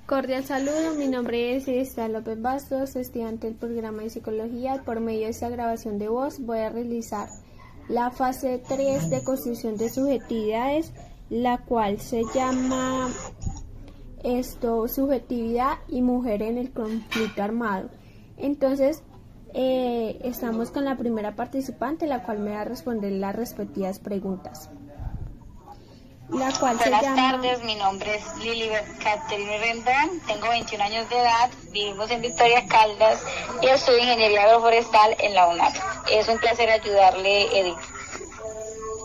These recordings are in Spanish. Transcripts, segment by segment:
Cordial saludo, mi nombre es Estela López Bastos, estudiante del programa de psicología. Y por medio de esta grabación de voz voy a realizar la fase 3 de construcción de subjetividades, la cual se llama subjetividad y mujer en el conflicto armado. Entonces, estamos con la primera participante, la cual me va a responder las respectivas preguntas. Buenas tardes, mi nombre es Lilibet Caterine Rendón, tengo 21 años de edad, vivimos en Victoria Caldas y estudio ingeniería agroforestal en la UNAP. Es un placer ayudarle, Edith.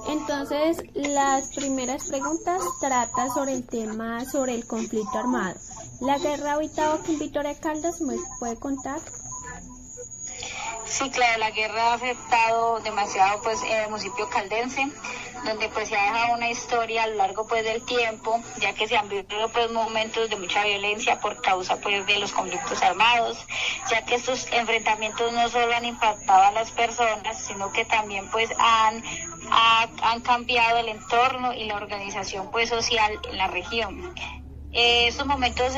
Entonces, las primeras preguntas tratan sobre el tema, sobre el conflicto armado. ¿La guerra ha habitado aquí en Victoria Caldas? ¿Me puede contar? Sí, claro, la guerra ha afectado demasiado pues en el municipio caldense, donde pues se ha dejado una historia a lo largo pues del tiempo, ya que se han vivido pues momentos de mucha violencia por causa pues de los conflictos armados, ya que estos enfrentamientos no solo han impactado a las personas, sino que también pues han cambiado el entorno y la organización pues social en la región. Estos momentos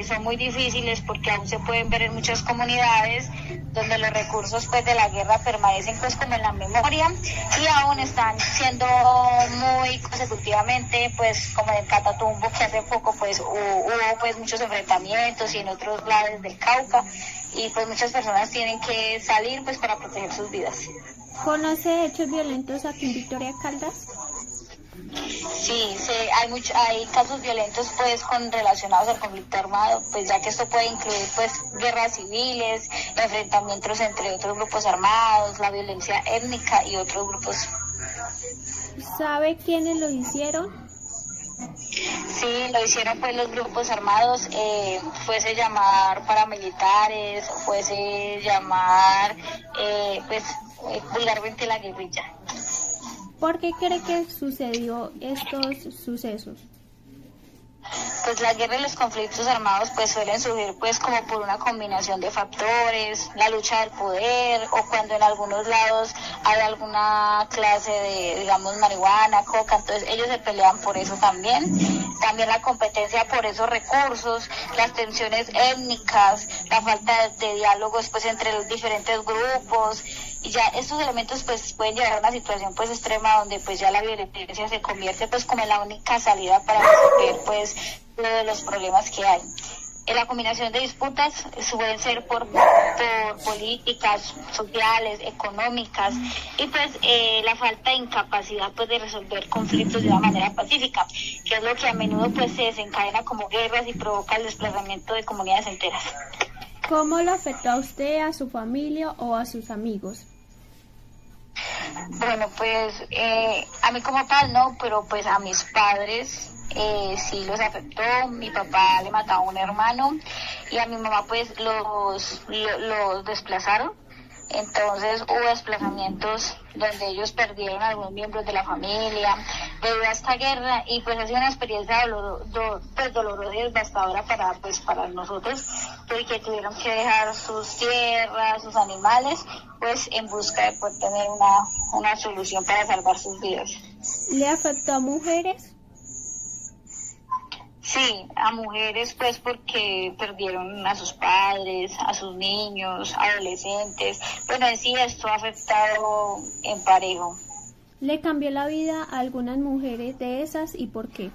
son muy difíciles porque aún se pueden ver en muchas comunidades donde los recursos pues de la guerra permanecen pues como en la memoria y aún están siendo muy consecutivamente pues como en Catatumbo, que hace poco pues hubo pues muchos enfrentamientos, y en otros lados del Cauca, y pues muchas personas tienen que salir pues para proteger sus vidas. ¿Conoce hechos violentos aquí en Victoria Caldas? Sí, hay casos violentos pues relacionados al conflicto armado, pues ya que esto puede incluir pues guerras civiles, enfrentamientos entre otros grupos armados, la violencia étnica y otros grupos. ¿Sabe quiénes lo hicieron? Sí, lo hicieron pues los grupos armados, fuese llamar paramilitares, fuese llamar vulgarmente la guerrilla. ¿Por qué cree que sucedió estos sucesos? Pues la guerra y los conflictos armados pues suelen surgir pues como por una combinación de factores, la lucha del poder, o cuando en algunos lados hay alguna clase de, digamos, marihuana, coca, entonces ellos se pelean por eso también la competencia por esos recursos, las tensiones étnicas, la falta de diálogos pues entre los diferentes grupos, y ya estos elementos pues pueden llegar a una situación pues extrema donde pues ya la violencia se convierte pues como en la única salida para resolver pues todos los problemas que hay. La combinación de disputas suelen ser por políticas sociales, económicas, y pues la falta de incapacidad pues de resolver conflictos de una manera pacífica, que es lo que a menudo pues se desencadena como guerras y provoca el desplazamiento de comunidades enteras. ¿Cómo lo afectó a usted, a su familia o a sus amigos? Bueno, pues a mí como tal no, pero pues a mis padres sí los afectó. Mi papá le mató a un hermano y a mi mamá pues los desplazaron. Entonces hubo desplazamientos donde ellos perdieron a algunos miembros de la familia debido a esta guerra, y pues ha sido una experiencia dolorosa y devastadora para nosotros, porque tuvieron que dejar sus tierras, sus animales, pues en busca de poder tener una solución para salvar sus vidas. ¿Le afectó a mujeres? Sí, a mujeres pues porque perdieron a sus padres, a sus niños, adolescentes. Bueno, en sí esto ha afectado en parejo. ¿Le cambió la vida a algunas mujeres de esas y por qué?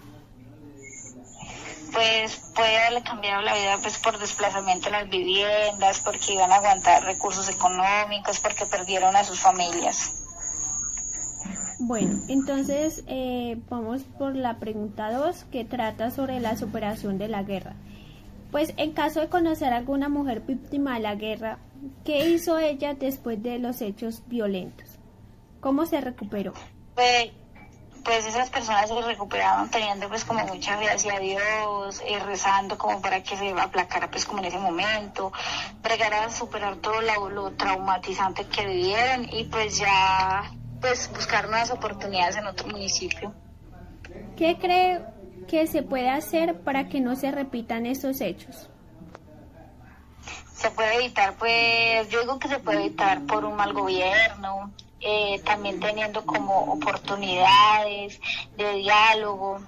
Pues puede haberle cambiado la vida pues por desplazamiento en las viviendas, porque iban a aguantar recursos económicos, porque perdieron a sus familias. Bueno, entonces vamos por la pregunta 2, que trata sobre la superación de la guerra. Pues en caso de conocer a alguna mujer víctima de la guerra, ¿qué hizo ella después de los hechos violentos? ¿Cómo se recuperó? Pues esas personas se recuperaban teniendo pues como mucha fe hacia Dios, rezando como para que se aplacara pues como en ese momento, bregar a superar todo lo traumatizante que vivieron, y pues ya pues buscar nuevas oportunidades en otro municipio. ¿Qué cree que se puede hacer para que no se repitan estos hechos? Se puede evitar, pues yo digo que se puede evitar por un mal gobierno, también teniendo como oportunidades de diálogo.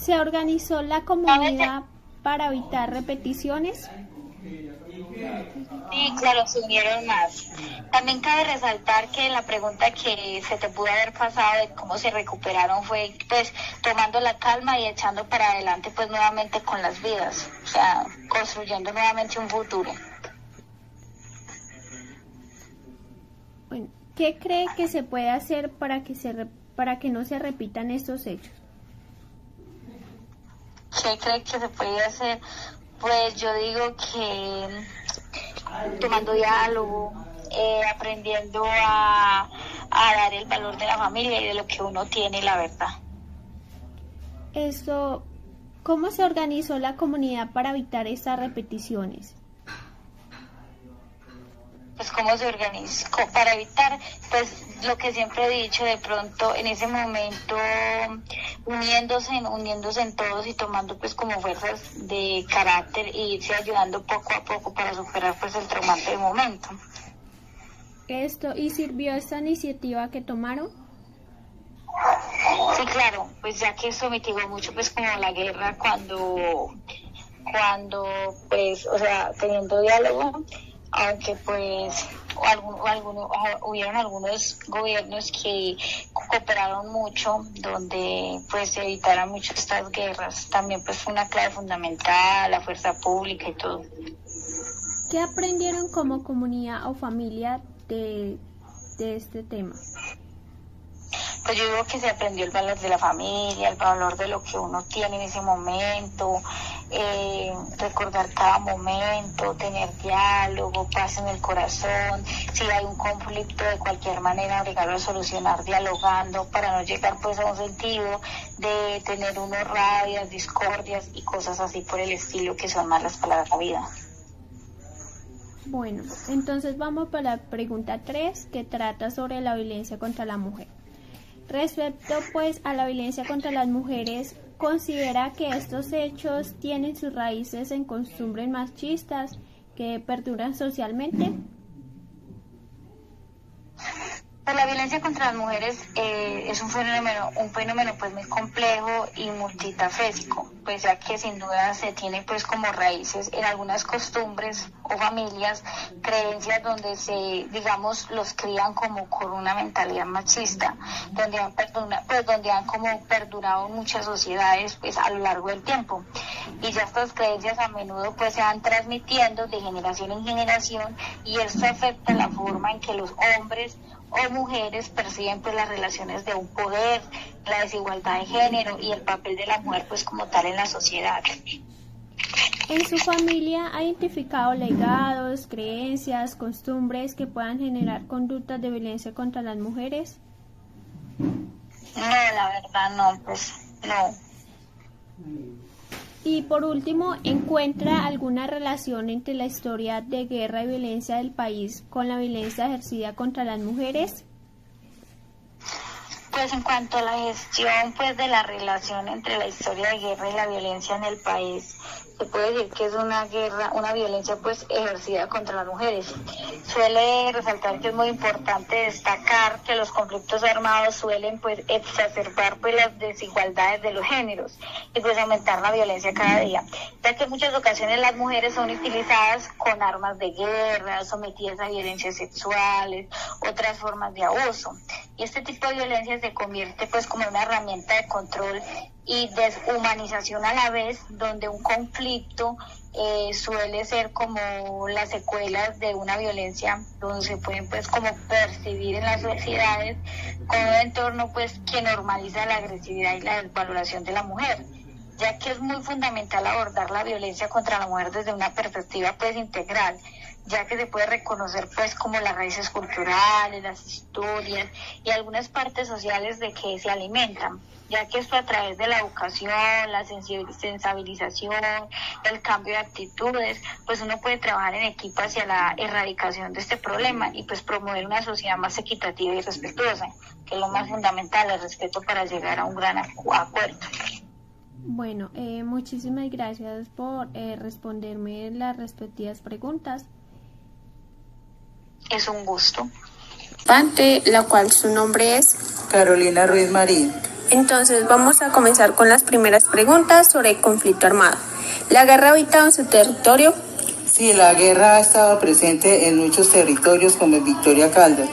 ¿Se organizó la comunidad para evitar repeticiones? Sí, claro, se unieron más. También cabe resaltar que la pregunta que se te pudo haber pasado de cómo se recuperaron fue pues tomando la calma y echando para adelante pues nuevamente con las vidas, o sea, construyendo nuevamente un futuro. Bueno, ¿qué cree que se puede hacer para que no se repitan estos hechos? ¿Qué cree que se puede hacer? Pues yo digo que tomando diálogo, aprendiendo a dar el valor de la familia y de lo que uno tiene, la verdad. ¿Cómo se organizó la comunidad para evitar estas repeticiones? Pues cómo se organizó para evitar, pues lo que siempre he dicho, de pronto en ese momento uniéndose en todos y tomando pues como fuerzas de carácter y irse ayudando poco a poco para superar pues el traumante del momento. ¿Y sirvió esta iniciativa que tomaron? Sí, claro, pues ya que eso mitigó mucho pues como la guerra cuando pues, o sea, teniendo diálogo, aunque pues hubieron algunos gobiernos que cooperaron mucho donde pues se evitaran mucho estas guerras. También pues fue una clave fundamental, la fuerza pública y todo. ¿Qué aprendieron como comunidad o familia de este tema? Pues yo digo que se aprendió el valor de la familia, el valor de lo que uno tiene en ese momento, recordar cada momento, tener diálogo, paz en el corazón, si hay un conflicto de cualquier manera, obligarlo a solucionar dialogando para no llegar pues a un sentido de tener unos rabias, discordias y cosas así por el estilo que son malas para la vida. Bueno, entonces vamos para la pregunta 3 que trata sobre la violencia contra la mujer. Respecto pues a la violencia contra las mujeres, ¿considera que estos hechos tienen sus raíces en costumbres machistas que perduran socialmente? Pues la violencia contra las mujeres es un fenómeno pues muy complejo y multifacético, pues ya que sin duda se tiene pues como raíces en algunas costumbres o familias, creencias donde digamos, los crían como con una mentalidad machista, donde han como perdurado muchas sociedades pues a lo largo del tiempo. Y ya estas creencias a menudo pues se van transmitiendo de generación en generación y esto afecta la forma en que los hombres o mujeres perciben pues las relaciones de un poder, la desigualdad de género y el papel de la mujer pues como tal en la sociedad. ¿En su familia ha identificado legados, creencias, costumbres que puedan generar conductas de violencia contra las mujeres? No, la verdad no, pues no. Y por último, ¿encuentra alguna relación entre la historia de guerra y violencia del país con la violencia ejercida contra las mujeres? Pues en cuanto a la gestión pues de la relación entre la historia de guerra y la violencia en el país, se puede decir que es una violencia pues ejercida contra las mujeres. Suele resaltar que es muy importante destacar que los conflictos armados suelen pues exacerbar pues las desigualdades de los géneros y pues aumentar la violencia cada día, ya que en muchas ocasiones las mujeres son utilizadas con armas de guerra, sometidas a violencias sexuales, otras formas de abuso. Y este tipo de violencia se convierte pues como una herramienta de control y deshumanización a la vez, donde un conflicto suele ser como las secuelas de una violencia, donde se pueden pues como percibir en las sociedades con un entorno pues que normaliza la agresividad y la desvaloración de la mujer, ya que es muy fundamental abordar la violencia contra la mujer desde una perspectiva pues integral, ya que se puede reconocer pues como las raíces culturales, las historias y algunas partes sociales de que se alimentan, ya que esto a través de la educación, la sensibilización, el cambio de actitudes, pues uno puede trabajar en equipo hacia la erradicación de este problema y pues promover una sociedad más equitativa y respetuosa, que es lo más fundamental, el respeto para llegar a un gran acuerdo. Bueno, muchísimas gracias por responderme las respectivas preguntas. Es un gusto. La cual su nombre es Carolina Ruiz Marín. entonces vamos a comenzar con las primeras preguntas sobre el conflicto armado. ¿La guerra ha habitado en su territorio? Sí, la guerra ha estado presente en muchos territorios como en Victoria Caldas,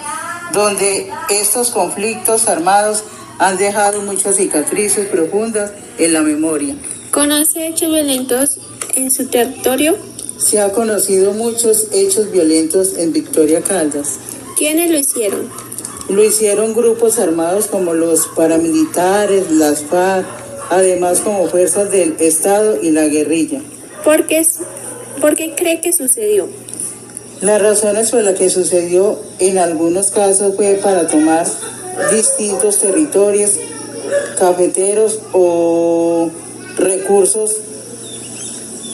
donde estos conflictos armados han dejado muchas cicatrices profundas en la memoria. ¿Conoce hechos violentos en su territorio? Se han conocido muchos hechos violentos en Victoria Caldas. ¿Quiénes lo hicieron? Lo hicieron grupos armados como los paramilitares, las FARC, además como fuerzas del Estado y la guerrilla. ¿Por qué cree que sucedió? Las razones por las que sucedió en algunos casos fue para tomar distintos territorios cafeteros o recursos,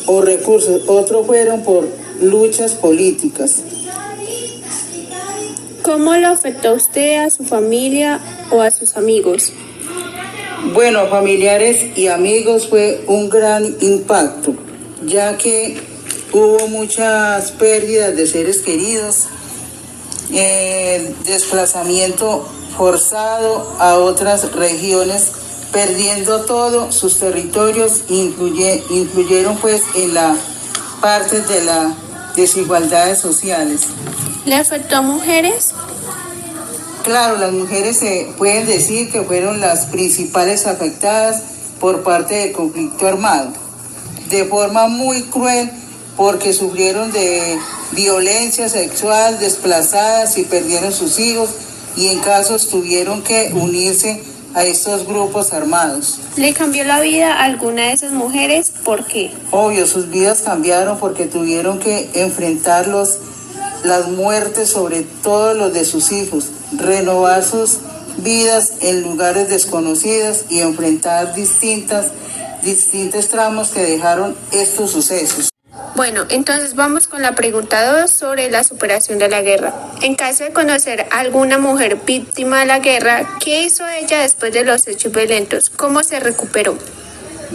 otros fueron por luchas políticas. ¿Cómo lo afectó a usted, a su familia o a sus amigos? Bueno, familiares y amigos fue un gran impacto, ya que hubo muchas pérdidas de seres queridos, desplazamiento forzado a otras regiones, perdiendo todos sus territorios, influyeron pues en la parte de las desigualdades sociales. ¿Le afectó a mujeres? Claro, las mujeres se pueden decir que fueron las principales afectadas por parte del conflicto armado, de forma muy cruel, porque sufrieron de violencia sexual, desplazadas y perdieron sus hijos, y en casos tuvieron que unirse a estos grupos armados. ¿Le cambió la vida a alguna de esas mujeres? ¿Por qué? Obvio, sus vidas cambiaron porque tuvieron que enfrentar las muertes, sobre todo los de sus hijos, renovar sus vidas en lugares desconocidos y enfrentar distintos tramos que dejaron estos sucesos. Bueno, entonces vamos con la pregunta 2 sobre la superación de la guerra. En caso de conocer a alguna mujer víctima de la guerra, ¿qué hizo ella después de los hechos violentos? ¿Cómo se recuperó?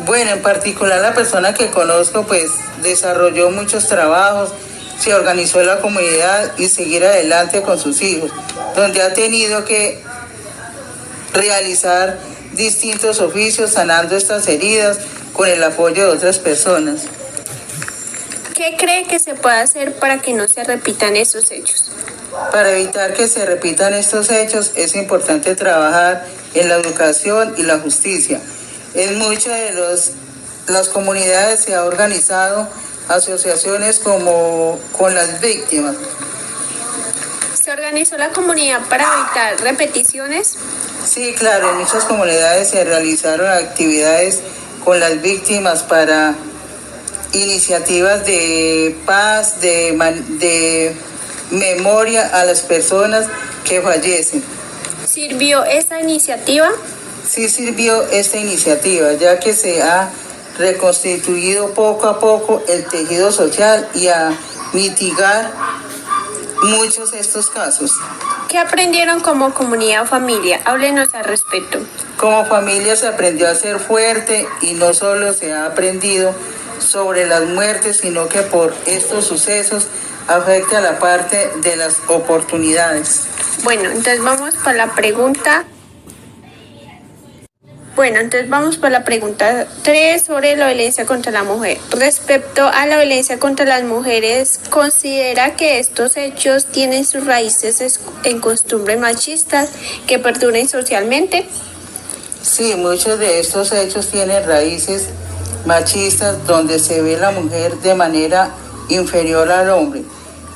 Bueno, en particular la persona que conozco pues desarrolló muchos trabajos, se organizó en la comunidad y seguir adelante con sus hijos, donde ha tenido que realizar distintos oficios sanando estas heridas con el apoyo de otras personas. ¿Qué cree que se puede hacer para que no se repitan esos hechos? Para evitar que se repitan estos hechos es importante trabajar en la educación y la justicia. En muchas de las comunidades se ha organizado asociaciones como con las víctimas. ¿Se organizó la comunidad para evitar repeticiones? Sí, claro, en muchas comunidades se realizaron actividades con las víctimas para iniciativas de paz, de memoria a las personas que fallecen. ¿Sirvió esta iniciativa? Sí sirvió esta iniciativa, ya que se ha reconstituido poco a poco el tejido social y a mitigar muchos de estos casos. ¿Qué aprendieron como comunidad o familia? Háblenos al respecto. Como familia se aprendió a ser fuerte y no solo se ha aprendido sobre las muertes, sino que por estos sucesos afecta la parte de las oportunidades. Bueno, entonces vamos para la pregunta 3 sobre la violencia contra la mujer. Respecto a la violencia contra las mujeres, ¿considera que estos hechos tienen sus raíces en costumbres machistas que perduren socialmente? Sí, muchos de estos hechos tienen raíces machistas donde se ve la mujer de manera inferior al hombre,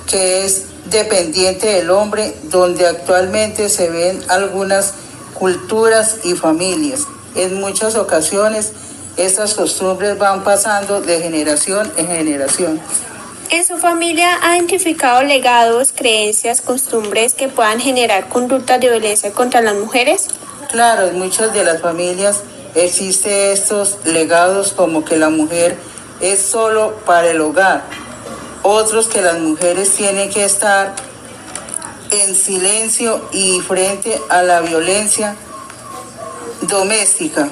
que es dependiente del hombre, donde actualmente se ven algunas culturas y familias. En muchas ocasiones estas costumbres van pasando de generación en generación. ¿En su familia ha identificado legados, creencias, costumbres que puedan generar conductas de violencia contra las mujeres? Claro, en muchas de las familias existen estos legados, como que la mujer es solo para el hogar, otros que las mujeres tienen que estar en silencio y frente a la violencia doméstica,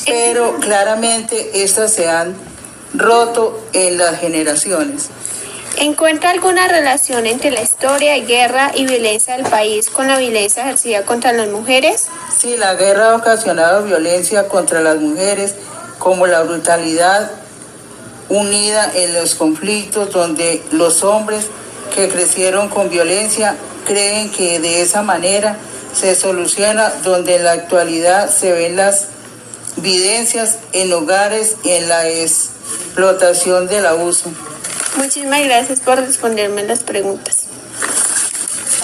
pero claramente estas se han roto en las generaciones. ¿Encuentra alguna relación entre la historia de guerra y violencia del país con la violencia ejercida contra las mujeres? Sí, la guerra ha ocasionado violencia contra las mujeres, como la brutalidad unida en los conflictos donde los hombres que crecieron con violencia creen que de esa manera se soluciona, donde en la actualidad se ven las evidencias en hogares y en la explotación del abuso. Muchísimas gracias por responderme las preguntas.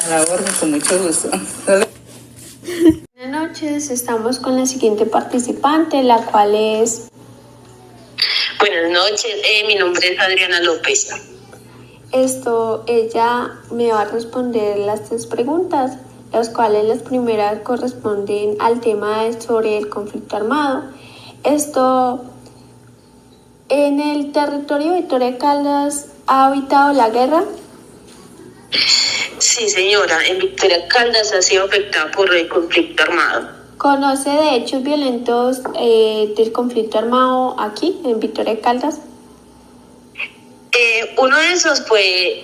A la orden, con mucho gusto. Buenas noches, estamos con la siguiente participante, la cual es... Buenas noches, mi nombre es Adriana López. Ella me va a responder las 3 preguntas, las cuales las primeras corresponden al tema sobre el conflicto armado. ¿En el territorio de Victoria Caldas ha habitado la guerra? Sí, señora, en Victoria Caldas ha sido afectada por el conflicto armado. ¿Conoce de hechos violentos del conflicto armado aquí, en Victoria Caldas? Uno de esos fue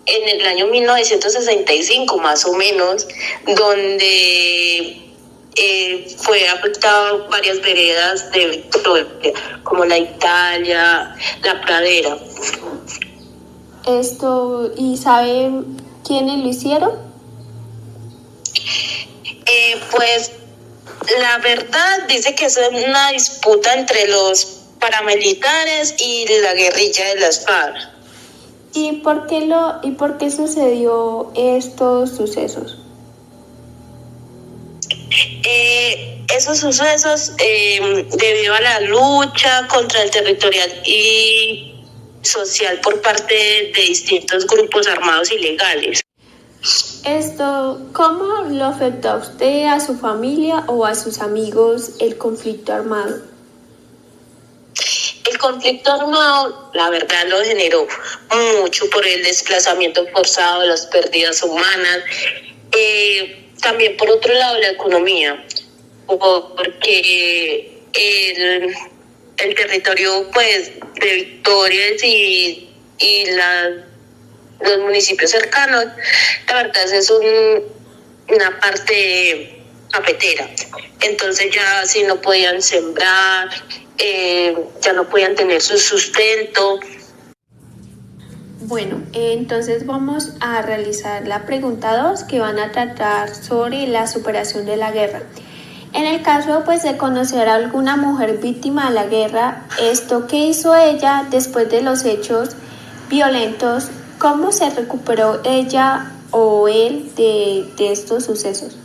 en el año 1965, más o menos, donde fue afectado varias veredas de Victoria, como la Italia, la Pradera. ¿Y sabe quiénes lo hicieron? Pues la verdad dice que es una disputa entre los paramilitares y la guerrilla de las FARC. ¿Y por qué sucedió estos sucesos? Esos sucesos debido a la lucha contra el territorial y social por parte de distintos grupos armados ilegales. ¿Cómo lo afectó a usted, a su familia o a sus amigos el conflicto armado? El conflicto armado, la verdad, lo generó mucho por el desplazamiento forzado, las pérdidas humanas, también por otro lado la economía, porque el territorio pues de Victoria y los municipios cercanos, la verdad es una parte cafetera. Entonces ya si no podían sembrar, ya no podían tener su sustento. Bueno, entonces vamos a realizar la pregunta 2, que van a tratar sobre la superación de la guerra. En el caso pues de conocer a alguna mujer víctima de la guerra, ¿qué hizo ella después de los hechos violentos? ¿Cómo se recuperó ella o él de estos sucesos?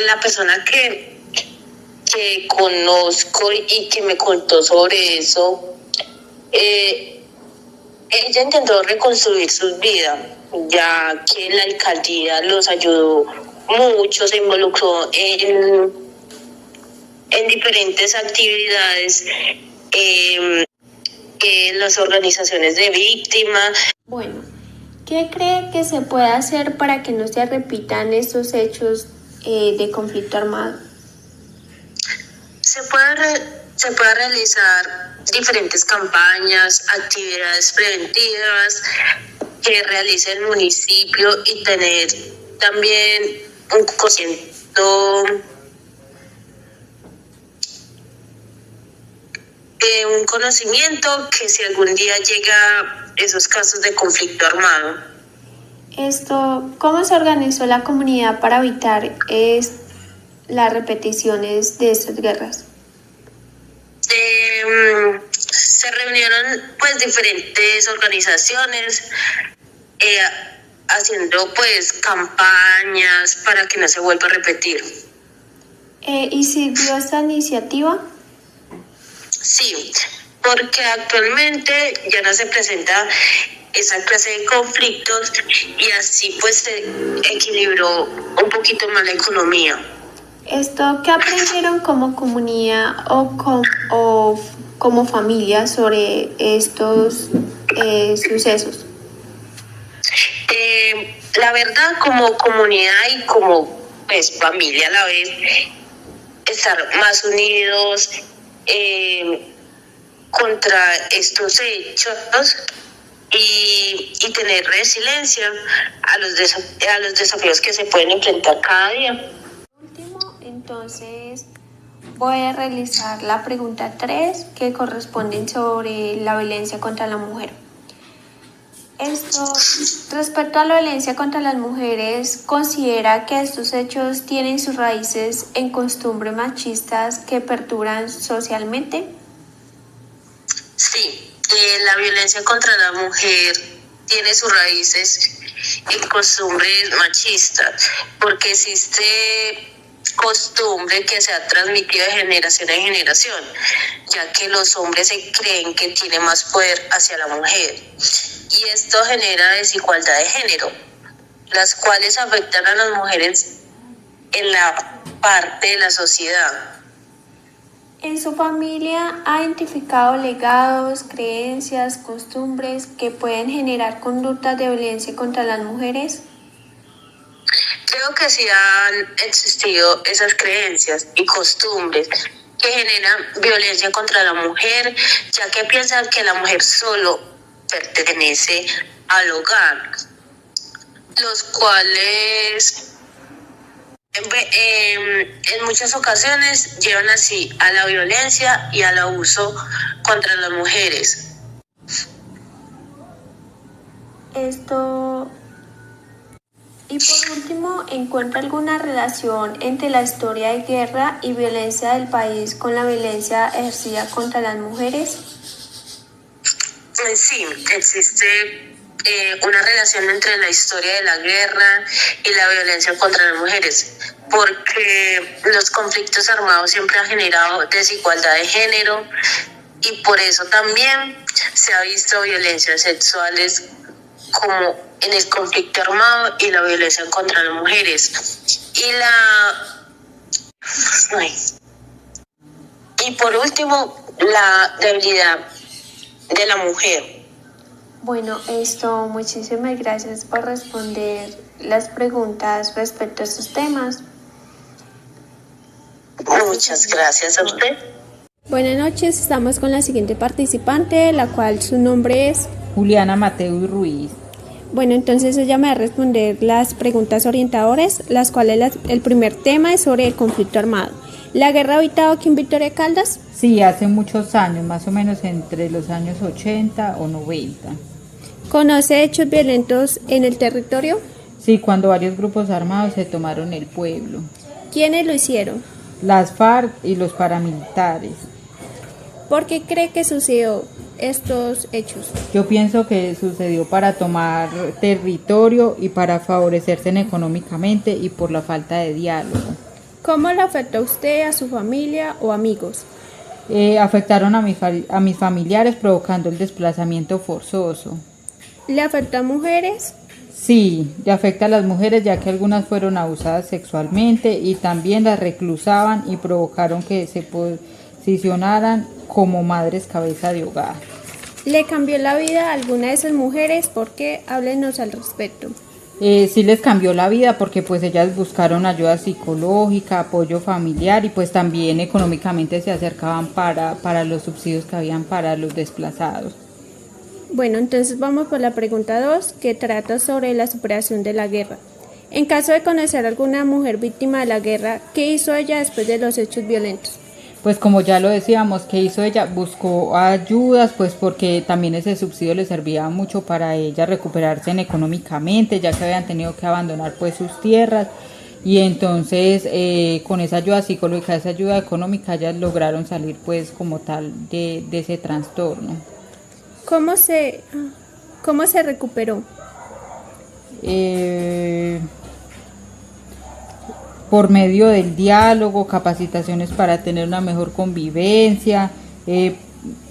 La persona que conozco y que me contó sobre eso, ella intentó reconstruir su vida, ya que la alcaldía los ayudó mucho, se involucró en diferentes actividades, las organizaciones de víctimas. Bueno, ¿qué cree que se puede hacer para que no se repitan estos hechos de conflicto armado? Se puede realizar diferentes campañas, actividades preventivas que realice el municipio y tener también un conocimiento que si algún día llega esos casos de conflicto armado. ¿Cómo se organizó la comunidad para evitar las repeticiones de estas guerras? Se reunieron pues diferentes organizaciones haciendo pues campañas para que no se vuelva a repetir. ¿Y sirvió esta iniciativa? Sí, porque actualmente ya no se presenta esa clase de conflictos y así pues se equilibró un poquito más la economía. ¿Qué aprendieron como comunidad o como familia sobre estos sucesos? La verdad, como comunidad y como pues familia a la vez, estar más unidos, contra estos hechos y tener resiliencia a los desafíos que se pueden enfrentar cada día. Último, entonces voy a realizar la pregunta 3 que corresponde sobre la violencia contra la mujer. Respecto a la violencia contra las mujeres, ¿considera que estos hechos tienen sus raíces en costumbres machistas que perduran socialmente? Sí, la violencia contra la mujer tiene sus raíces en costumbres machistas, porque existe costumbre que se ha transmitido de generación en generación, ya que los hombres se creen que tienen más poder hacia la mujer. Y esto genera desigualdad de género, las cuales afectan a las mujeres en la parte de la sociedad. ¿En su familia ha identificado legados, creencias, costumbres que pueden generar conductas de violencia contra las mujeres? Creo que sí han existido esas creencias y costumbres que generan violencia contra la mujer, ya que piensan que la mujer solo pertenece al hogar, los cuales en muchas ocasiones llevan así a la violencia y al abuso contra las mujeres. Y por último, ¿encuentra alguna relación entre la historia de guerra y violencia del país con la violencia ejercida contra las mujeres? Sí, existe una relación entre la historia de la guerra y la violencia contra las mujeres, porque los conflictos armados siempre han generado desigualdad de género y por eso también se ha visto violencias sexuales como en el conflicto armado y la violencia contra las mujeres. Y por último, la debilidad de la mujer. Bueno, muchísimas gracias por responder las preguntas respecto a estos temas. Muchas gracias a usted. Buenas noches, estamos con la siguiente participante, la cual su nombre es Juliana Mateo y Ruiz. Bueno, entonces ella me va a responder las preguntas orientadoras, las cuales el primer tema es sobre el conflicto armado. ¿La guerra ha habitado aquí en Victoria de Caldas? Sí, hace muchos años, más o menos entre los años 80 o 90. ¿Conoce hechos violentos en el territorio? Sí, cuando varios grupos armados se tomaron el pueblo. ¿Quiénes lo hicieron? Las FARC y los paramilitares. ¿Por qué cree que sucedió estos hechos? Yo pienso que sucedió para tomar territorio y para favorecerse económicamente y por la falta de diálogo. ¿Cómo le afectó a usted, a su familia o amigos? Afectaron a mis familiares provocando el desplazamiento forzoso. ¿Le afectó a mujeres? Sí, le afecta a las mujeres ya que algunas fueron abusadas sexualmente y también las reclusaban y provocaron que se posicionaran como madres cabeza de hogar. ¿Le cambió la vida a alguna de esas mujeres? ¿Por qué? Háblenos al respecto. Sí les cambió la vida porque pues ellas buscaron ayuda psicológica, apoyo familiar y pues también económicamente se acercaban para los subsidios que habían para los desplazados. Bueno, entonces vamos por la pregunta 2 que trata sobre la superación de la guerra. En caso de conocer a alguna mujer víctima de la guerra, ¿qué hizo ella después de los hechos violentos? Pues como ya lo decíamos, ¿qué hizo ella? Buscó ayudas, pues porque también ese subsidio le servía mucho para ella recuperarse económicamente, ya que habían tenido que abandonar pues sus tierras. Y entonces con esa ayuda psicológica, esa ayuda económica, ellas lograron salir pues como tal de ese trastorno. ¿Cómo se recuperó? Por medio del diálogo, capacitaciones para tener una mejor convivencia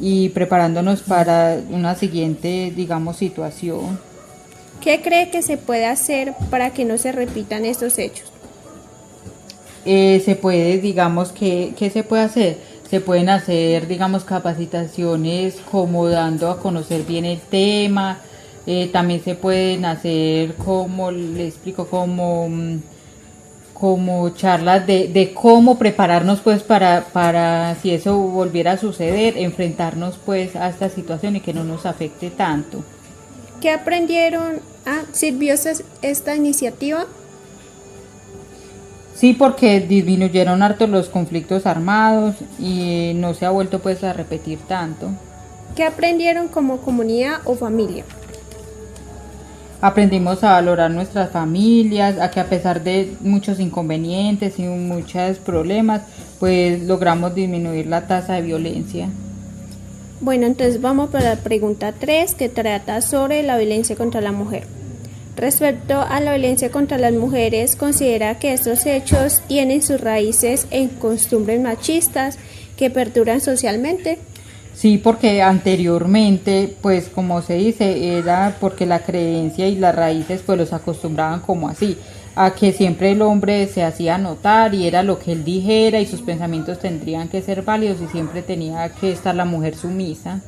y preparándonos para una siguiente, digamos, situación. ¿Qué cree que se puede hacer para que no se repitan estos hechos? Se puede, digamos, ¿qué se puede hacer? Se pueden hacer, digamos, capacitaciones como dando a conocer bien el tema, también se pueden hacer, como le explico, como como charlas de cómo prepararnos pues para si eso volviera a suceder, enfrentarnos pues a esta situación y que no nos afecte tanto. ¿Qué aprendieron? ¿Sirvió esta iniciativa? Sí, porque disminuyeron harto los conflictos armados y no se ha vuelto pues a repetir tanto. ¿Qué aprendieron como comunidad o familia? Aprendimos a valorar nuestras familias, a que a pesar de muchos inconvenientes y muchos problemas, pues logramos disminuir la tasa de violencia. Bueno, entonces vamos para la pregunta 3, que trata sobre la violencia contra la mujer. Respecto a la violencia contra las mujeres, considera que estos hechos tienen sus raíces en costumbres machistas que perduran socialmente. Sí, porque anteriormente, pues como se dice, era porque la creencia y las raíces pues los acostumbraban como así, a que siempre el hombre se hacía notar y era lo que él dijera y sus pensamientos tendrían que ser válidos y siempre tenía que estar la mujer sumisa.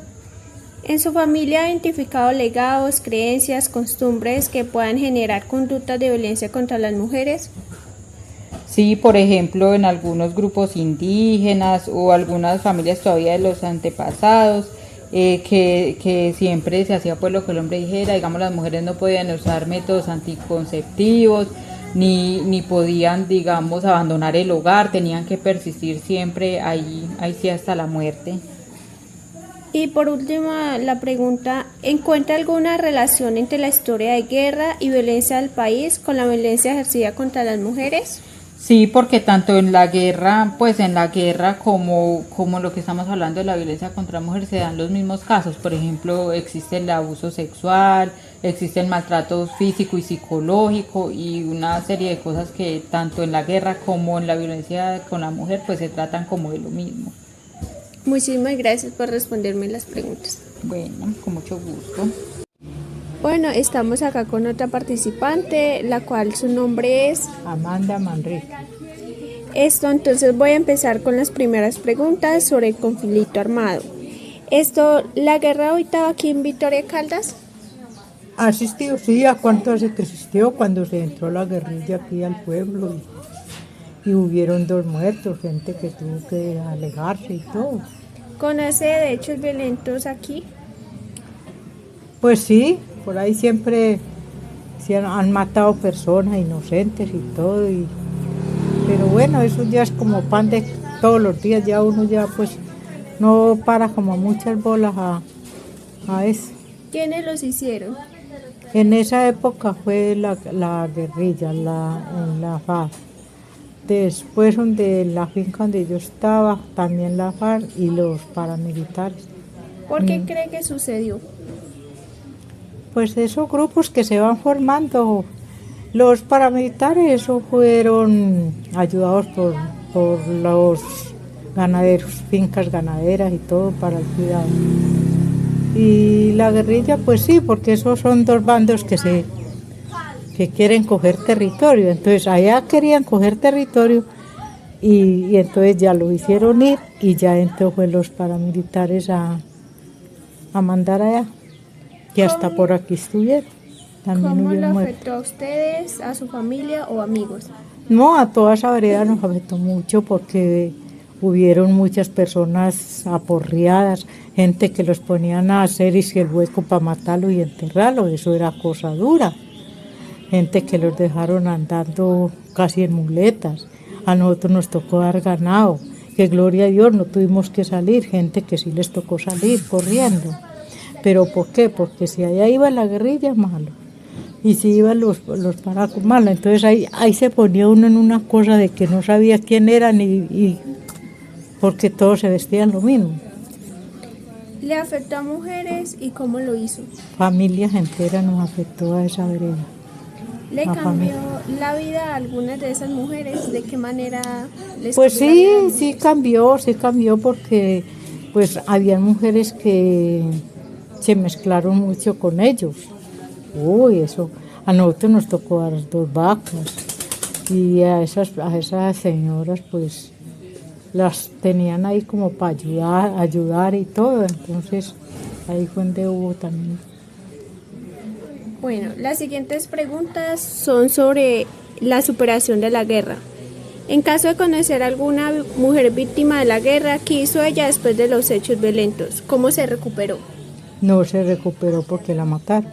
¿En su familia ha identificado legados, creencias, costumbres que puedan generar conductas de violencia contra las mujeres? Sí, por ejemplo, en algunos grupos indígenas o algunas familias todavía de los antepasados, que siempre se hacía pues lo que el hombre dijera. Digamos, las mujeres no podían usar métodos anticonceptivos, ni podían, digamos, abandonar el hogar, tenían que persistir siempre ahí sí hasta la muerte. Y por último, la pregunta, ¿encuentra alguna relación entre la historia de guerra y violencia del país con la violencia ejercida contra las mujeres? Sí, porque tanto en la guerra, pues en la guerra como lo que estamos hablando de la violencia contra la mujer se dan los mismos casos. Por ejemplo, existe el abuso sexual, existe el maltrato físico y psicológico y una serie de cosas que tanto en la guerra como en la violencia con la mujer pues se tratan como de lo mismo. Muchísimas gracias por responderme las preguntas. Bueno, con mucho gusto. Bueno, estamos acá con otra participante, la cual su nombre es Amanda Manrique. Entonces voy a empezar con las primeras preguntas sobre el conflicto armado. ¿La guerra hoy estaba aquí en Victoria Caldas? Asistió, sí, ¿a cuánto hace que existió? Cuando se entró la guerrilla aquí al pueblo y hubieron 2 muertos, gente que tuvo que alejarse y todo. ¿Conoce de hechos violentos aquí? Pues sí, por ahí siempre se han matado personas inocentes y todo, pero bueno, eso ya es como pan de todos los días, ya uno ya pues no para como muchas bolas a eso. ¿Quiénes los hicieron? En esa época fue la guerrilla, en la FARC. Después de la finca donde yo estaba, también la FARC y los paramilitares. ¿Por qué cree que sucedió? Pues esos grupos que se van formando, los paramilitares, eso fueron ayudados por los ganaderos, fincas ganaderas y todo para el cuidado. Y la guerrilla, pues sí, porque esos son 2 bandos que quieren coger territorio. Entonces allá querían coger territorio y entonces ya lo hicieron ir y ya entró pues los paramilitares a mandar allá. Y hasta por aquí estuvieron. ¿Cómo lo afectó a ustedes, a su familia o amigos? No, a toda esa vereda nos afectó mucho porque hubieron muchas personas aporreadas, gente que los ponían a hacer y si el hueco para matarlo y enterrarlo, eso era cosa dura. Gente que los dejaron andando casi en muletas. A nosotros nos tocó dar ganado, que gloria a Dios no tuvimos que salir, gente que sí les tocó salir corriendo. ¿Pero por qué? Porque si allá iba la guerrilla, malo. Y si iban los paracos, malo. Entonces ahí se ponía uno en una cosa de que no sabía quién eran y porque todos se vestían lo mismo. ¿Le afectó a mujeres y cómo lo hizo? Familias enteras nos afectó a esa vereda. ¿Le cambió la vida a algunas de esas mujeres? ¿De qué manera les Pues cambió la vida? sí cambió porque pues había mujeres que se mezclaron mucho con ellos. Uy, eso, a nosotros nos tocó dar 2 vacas y a esas señoras pues las tenían ahí como para ayudar y todo, entonces ahí fue donde hubo también. Bueno, las siguientes preguntas son sobre la superación de la guerra. En caso de conocer a alguna mujer víctima de la guerra, ¿qué hizo ella después de los hechos violentos? ¿Cómo se recuperó? No se recuperó porque la mataron.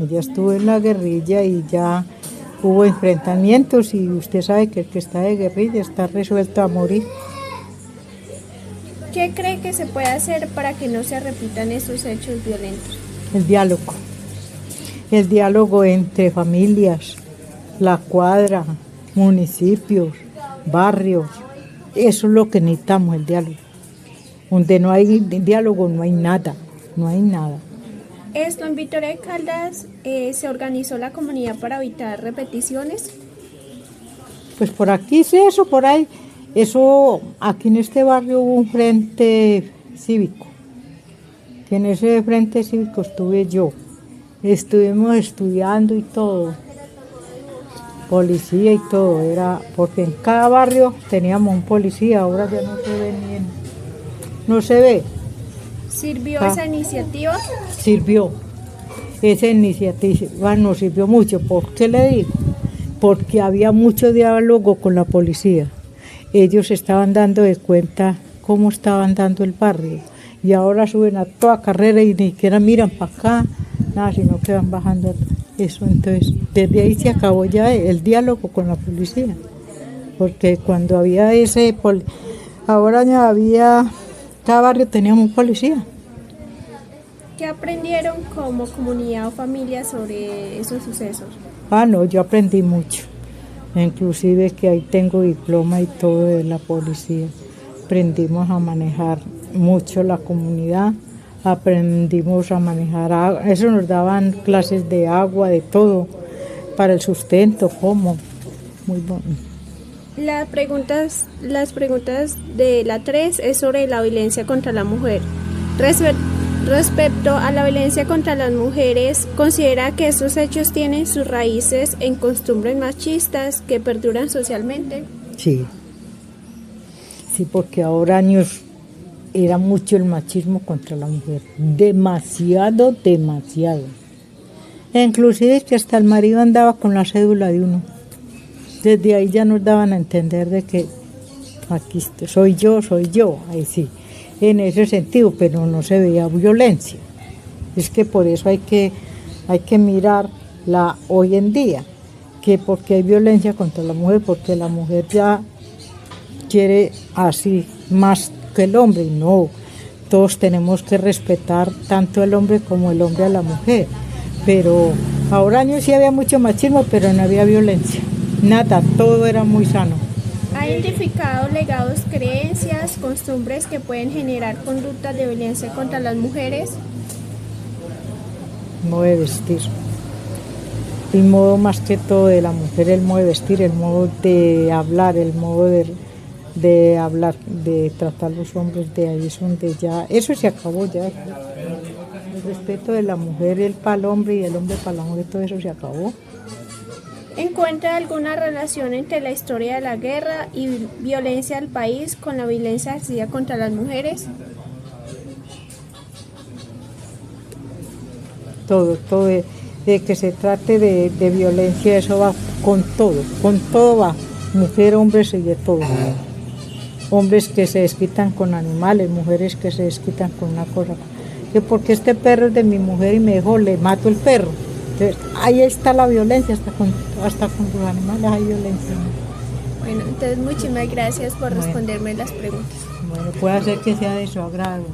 Ella estuvo en la guerrilla y ya hubo enfrentamientos y usted sabe que el que está de guerrilla está resuelto a morir. ¿Qué cree que se puede hacer para que no se repitan esos hechos violentos? El diálogo entre familias, la cuadra, municipios, barrios, eso es lo que necesitamos, el diálogo. Donde no hay diálogo no hay nada. En Vitoria de Caldas se organizó la comunidad para evitar repeticiones. Pues por aquí sí, eso por ahí. Eso, aquí en este barrio hubo un frente cívico. Que en ese frente cívico estuve yo. Estuvimos estudiando y todo. Policía y todo. Era porque en cada barrio teníamos un policía. Ahora ya no se ve no se ve. ¿Sirvió esa iniciativa? Sirvió. Esa iniciativa nos sirvió mucho. ¿Por qué le digo? Porque había mucho diálogo con la policía. Ellos estaban dando de cuenta cómo estaban dando el barrio. Y ahora suben a toda carrera y ni siquiera miran para acá, nada, sino que van bajando eso. Entonces, desde ahí se acabó ya el diálogo con la policía. Porque cuando había ahora ya había, cada barrio teníamos un policía. ¿Qué aprendieron como comunidad o familia sobre esos sucesos? No, yo aprendí mucho. Inclusive que ahí tengo diploma y todo de la policía. Aprendimos a manejar mucho la comunidad, aprendimos a manejar, eso nos daban clases de agua, de todo, para el sustento, cómo, muy bueno. Las preguntas de la 3 es sobre la violencia contra la mujer. Respecto a la violencia contra las mujeres, ¿considera que estos hechos tienen sus raíces en costumbres machistas que perduran socialmente? Sí, porque ahora años era mucho el machismo contra la mujer, demasiado. Inclusive que hasta el marido andaba con la cédula de uno. Desde ahí ya nos daban a entender de que aquí soy yo, ahí sí. En ese sentido, pero no se veía violencia. Es que por eso hay que mirarla hoy en día, que porque hay violencia contra la mujer, porque la mujer ya quiere así más que el hombre. No, todos tenemos que respetar tanto el hombre como el hombre a la mujer. Pero ahora sí había mucho machismo, pero no había violencia. Nada, todo era muy sano. ¿Ha identificado legados, creencias, costumbres que pueden generar conductas de violencia contra las mujeres? Modo de vestir. El modo más que todo de la mujer, el modo de vestir, el modo de hablar, el modo de hablar, de tratar a los hombres, de ahí es donde ya, eso se acabó ya. El respeto de la mujer, el para el hombre y el hombre para la mujer, todo eso se acabó. ¿Encuentra alguna relación entre la historia de la guerra y violencia del país con la violencia ejercida contra las mujeres? Todo de que se trate de violencia, eso va con todo va, mujer, hombres y de todo. Hombres que se desquitan con animales, mujeres que se desquitan con una cosa. Que porque este perro es de mi mujer y me dejó, le mato el perro. Entonces, ahí está la violencia, hasta con los animales hay violencia. Bueno, entonces muchísimas gracias por responderme las preguntas. Bueno, puede ser que sea de su agrado.